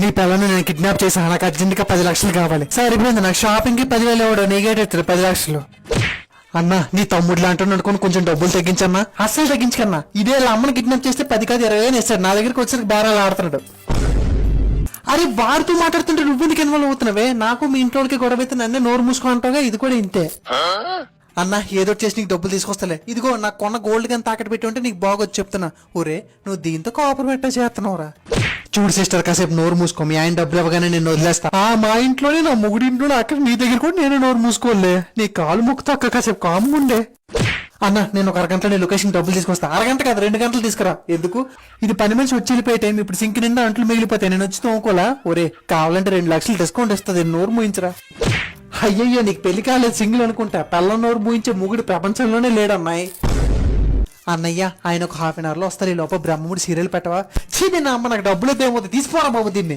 నీ పిల్లను నేను కిడ్నాప్ చేశాను, నాకు అర్జెంట్గా 10 లక్షలు కావాలి. సరిపోయింది, నాకు షాపింగ్ కి 10,000 ఇవ్వడం, నీకేటెత్తాడు 10 లక్షలు. అన్నా నీ తమ్ముడులా అంటున్నాడు అనుకుని కొంచెం డబ్బులు తగ్గించన్నా. అస్సలు తగ్గించకన్నా, ఇదే అమ్మని కిడ్నాప్ చేస్తే 10 కాదు 20 ఇస్తాడు. నా దగ్గరికి వచ్చేసరికి బేరాలు ఆడుతున్నాడు. అరే వారితో మాట్లాడుతుంటే నువ్వు నీకు ఇన్వాల్వ్ అవుతున్నావే. నాకు మీ ఇంట్లోకి గొడవ అయితే నన్నే నోరు మూసుకుంటావుగా, ఇది కూడా ఇంతే. అన్నా ఏదో చేసి నీకు డబ్బులు తీసుకొస్తలే. ఇదిగో నాకు కొన్న గోల్డ్ కానీ తాకట్టు పెట్టి ఉంటే నీకు బాగొచ్చు చెప్తున్నా. ఒరే నువ్వు దీంతో కాపర్ పెట్టా చేస్తున్నావురా. చూడు సిస్టర్, కాసేపు నోరు మూసుకో. మీ ఆయన డబ్బులు ఇవ్వగానే నేను వదిలేస్తా. మా ఇంట్లోనే నా మొగుడి ఇంట్లో అక్కడ నీ దగ్గర కూడా నేను నోరు మూసుకోలే. నీ కాలు ముక్కుతో అక్క కాసేపు కాముండే. అన్న నేను ఒక అరగంటలో నీ లొకేషన్ డబ్బులు తీసుకొస్తా. అరగంట కాదు 2 గంటలు తీసుకురా. ఎందుకు? ఇది పని మనిషి వచ్చి వెళ్ళిపోయే టైం. ఇప్పుడు సింక్ నిండా అంట్లు మిగిలిపోతాయి, నేను వచ్చి తోముకోలా. ఒరే కావాలంటే 2 లక్షలు డిస్కౌంట్ ఇస్తుంది, నోరు మూయించరా. అయ్యయ్యో నీకు పెళ్లి కాలేదు, సింగిల్ అనుకుంటా. పిల్లల నోరు మూయించే ముగుడు ప్రపంచంలోనే లేడమ్మాయి. అన్నయ్య ఆయన ఒక 1/2 గంటలో వస్తారు. ఈ లోపల బ్రహ్మముడి సీరియల్ పెట్టవా? చీ నా అమ్మ, నాకు డబ్బులు ఏమవుతుంది, తీసుకోరా బాబు దీన్ని.